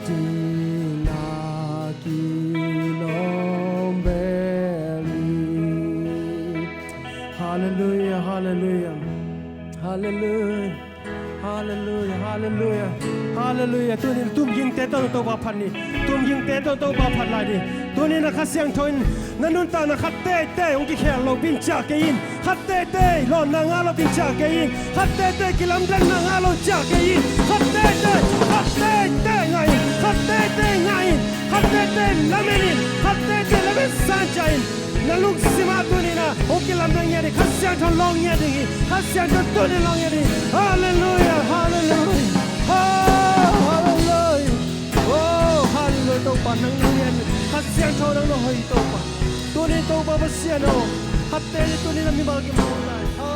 ti na kilombeli. Hallelujah, hallelujah, hallelujah, hallelujah, hallelujah, hallelujah. ตัวนี้ตุ้มยิงเตะต้นตัวบาพันนี่ตุ้มยิงเตะต้นตัวบาพันลายนี่ตัวนี้นะขัดเสียงทนนั่นนุ่นตานะขัดเตะเตะองค์แขกเราบินจากเกยินขัดเตะเตะหล่อนนางาเราบินจากเกยินขัดเตะเตะกิลำดันนางาเราจากเกยินขัดเตะเตะขัดเตะเตะไงขัดเตะเตะไงขัดเตะเตะละเมนินขัดเตะเตะละเมสันใจนั่นลูกสิมาตัวนี้นะองค์กิลำดันเนี่ยขัดเสียงทนลองเนี่ยดิขัดเสียงทนตัวนี้ลองเนี่ยดิฮาเลลูยาฮาเลลูยาตัวปานังเรียนฮัตเซียนชาวนังโลหอยตัวปาตัวนี้ตัวปาเสียโนฮัตเตนตัวนี้นั่นมีบางกี่มาเลยฮา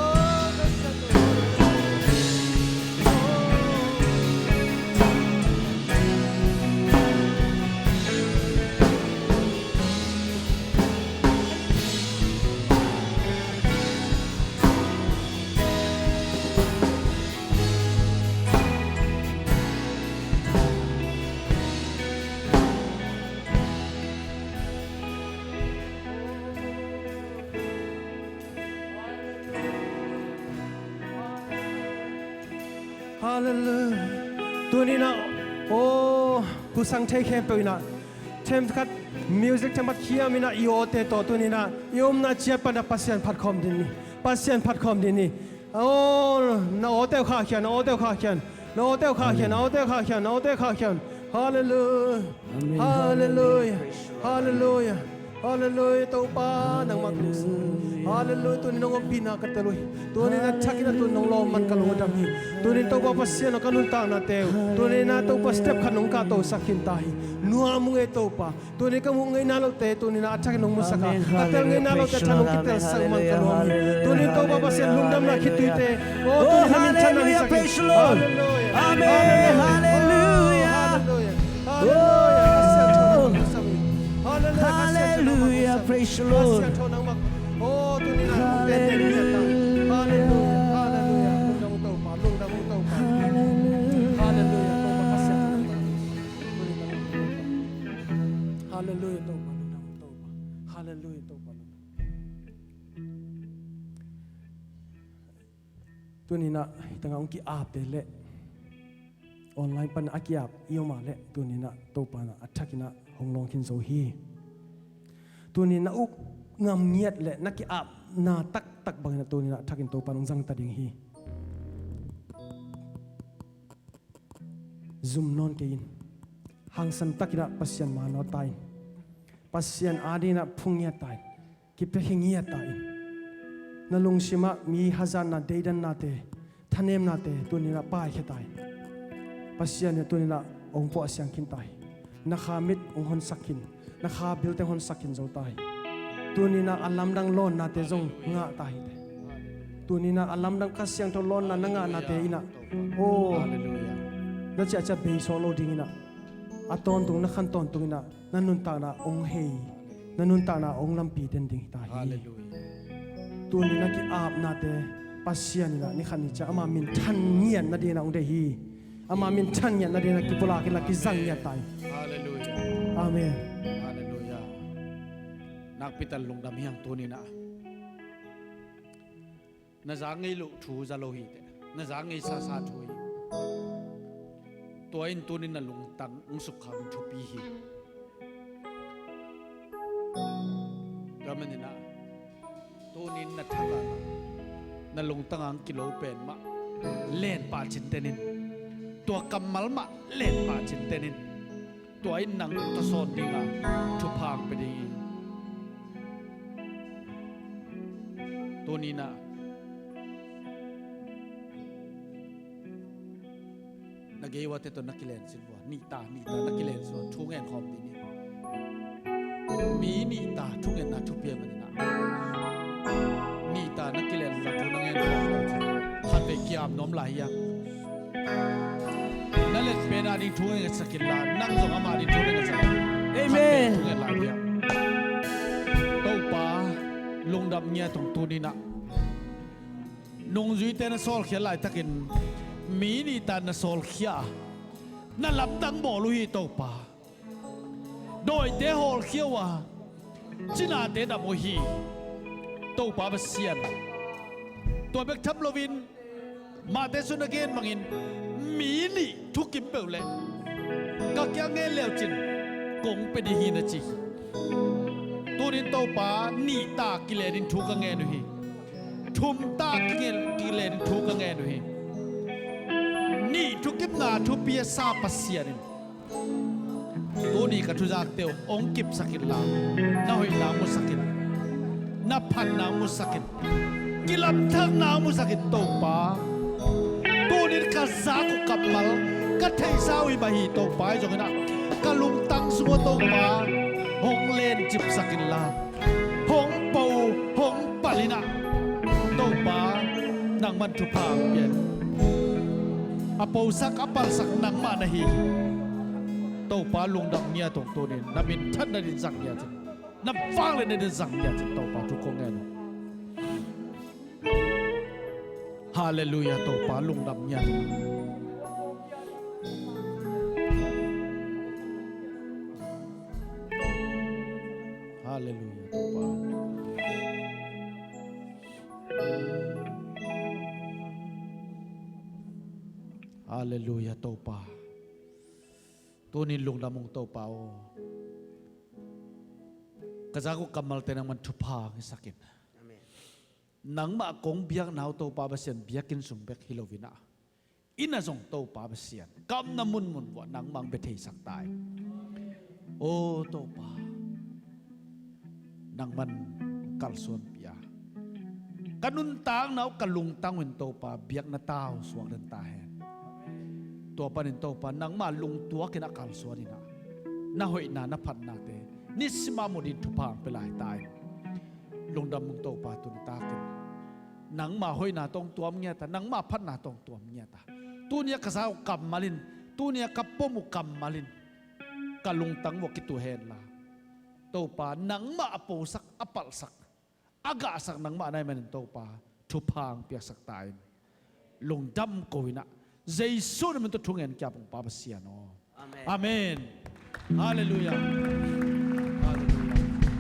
เลลูยาตัวนี้นะโอ้ผู้สังเทเข้มไปนะเทมคัดมิวสิกเทมพัดเขียมินะอีโอเตโตตัวนี้นะยมนะเจียปนะปัสยันพัดคอมดินนี่ปัสยันพัดคอมดินนี่โอ้นาโอเตลข้าเขียนนาโอเตลข้าเขียนนาโอเตลข้าเขียนนาโอเตลข้าเขียนนาโอเตลข้าเขียนฮาเลลูยาฮาเลลูยาฮาเลลูยาฮาเลลูยาตัวป้านังมักลุสฮาเลลูยาตัวนี้น้องปีนักตะลุยตัวนี้นักชักนักตัวน้องลมมันกะลุดำฮีตัวนี้ตัวป้าปัสเซียนกันุนตานาเตวตัวนี้นะตัวป้าสเต็ปขนมกาโตสักขินตาฮีนัวมุงเอตัวป้าตัวนี้ก็มุงเงยนาโลเตตัวนี้นะชักน้องมุสกากัตเตลเงยนาโลเตชันองกิเตลสักมันกะลุฮีตัวนี้ตัวป้าปัสเซียนลุงดำนักขิดตุยเตโอ้ตัวนี้มินชันนักสักขินอาเมนฮาเลลูยาฮาเลลูยาฮาเลลูยา Hallelujah, praise the Lord. Tu ni nak tengah ungki aap deh le online pan akiap iyo ma le tu ni nak to pa na athakina honglong kin so hi tu ni na uk ngam ngiat le nak ki aap na tak tak bang na tu ni nak thakin to pan jang ta ding hi zoom non ke in hang san takina pasyan ma no tai pasyan adina phungya tai ki pe hingia tai na lung sima mi hazan na deidan na te thanem na te tu ni na pai khetai pasyan ne tu ni na ong po asyang kin tai na khamit ong hon sakin na kha bil te hon sakin zo tai tu ni na alam dang lon na te zong nga tai te tu ni na alam dang kasyang to lon na nga na te ina oh hallelujah na cha cha be so lo ding ina aton tung na khan ton tung ina nanun ta na ong hei nanun ta na ong lampi den ding tai hallelujah tu ni na ki aap na te pasyan ni na ni khan ni cha ama min than ngian na de na ong de hi ama min than ngian na de na ki pula ki la ki zang ya tai hallelujah amen hallelujah nak pital lung dam hiang tu ni na zangai lu thu za lo hi te na zangai sa sa thu hi toin tu ni na lung tang ung suk kham thu pi hi gaman ni na tunin na thaga na lung tangang kilo pen ma len pa chin tenin tua kamal ma len pa chin tenin tua in nang ta son dinga thu phang pe ding tunina nagewa te to nakilen sinwa ni ta nakilen so thungen khom ti ni mi ni ta thungen na thu pe man na ni ta nakilen la thu nangen khat pe kiam nom lai ya nalet pe na ding thungen sakin la nang zo ama ding thungen sa amen thungen la ya to pa lung dam nya tong tu ni na nong zui te na sol khia lai takin mi ni ta na sol khia นั่นลำดังบ่ลุยโตป่าโดยเดฮอลเขียวว่าจินาเดดับโมฮีโตป่าเบเซียนตัวเบกทับโลวินมาเตสุนเกนมังอินมีนี่ทุกกิมเปลเลยก็แกงเงเลวจินกงเป็นฮีนะจีตัวนินโตป่านี่ตากิเลนินทุกเงนุฮีทุมตากิเลนินทุกเงนุฮีนี่ทุกกิมนาทุเปียซาปัสเซียนินตัวนี้กับทุจากเตียวองกิบสักินลาน่าหอยนามุสักินน่าพันนามุสักินกิลัมทังนามุสักินโตป่าตัวนี้กับซากุกับมัลกับเทซาวิบาฮีโตป่าจงนะกับลุงตังสัวโตป่าหงเลนจิบสักินลาหงปูหงปาลินาโตป่านางมันทุพางเปลี่ยนอปูสักอปัลสักนางมานะฮีโตป่าลุงดังเนียตรงตัวนี้นับเป็นท่านในดินสังเนียจินับฟังเลยในดินสังเนียจิโตป่าทุกคนเงินฮาเลลูยาโตป่าลุงดังเนียฮาเลลูยาโตป่าฮาเลลูยาโตป่าตัวนี้ลุงดำมงโตเปล่ากระจากุกำมัลเตนังมันทุพางสักินหนังมากงเบียกหนาวโตป่าเบเซียนเบียกินสุมเบกฮิโลวินาอินาจงโตป่าเบเซียนกำน้ำมุนว่าหนังมังเบเทสักตายโอ้โตป่าหนังมันกัลส่วนเปียกันนุนตางหนาวกันลุงตังเวนโตป่าเบียกนาตาวสวงเดินตาแหนตัวปนินโตปานังมาลุงตัวกินักการสวนินะน่าหอยนาพันนาเตนิสมาโมดินทุพางไปหลายตายลุงดำมุงโตปาตุนตากินนังมาหอยนาตรงตัวเมียตานังมาพันนาตรงตัวเมียตาตัวเนี้ยกระสาวกำมาลินตัวเนี้ยกับปมุกำมาลินกะลุงตังวกิตุเฮนลาโตปานังมาอโปสักอปัลสักอากาสักนังมาในมันโตปาทุพางเปียกสักตายลุงดำโกวินะJesus naman to tungen kya pong papasia no. Amen. Hallelujah.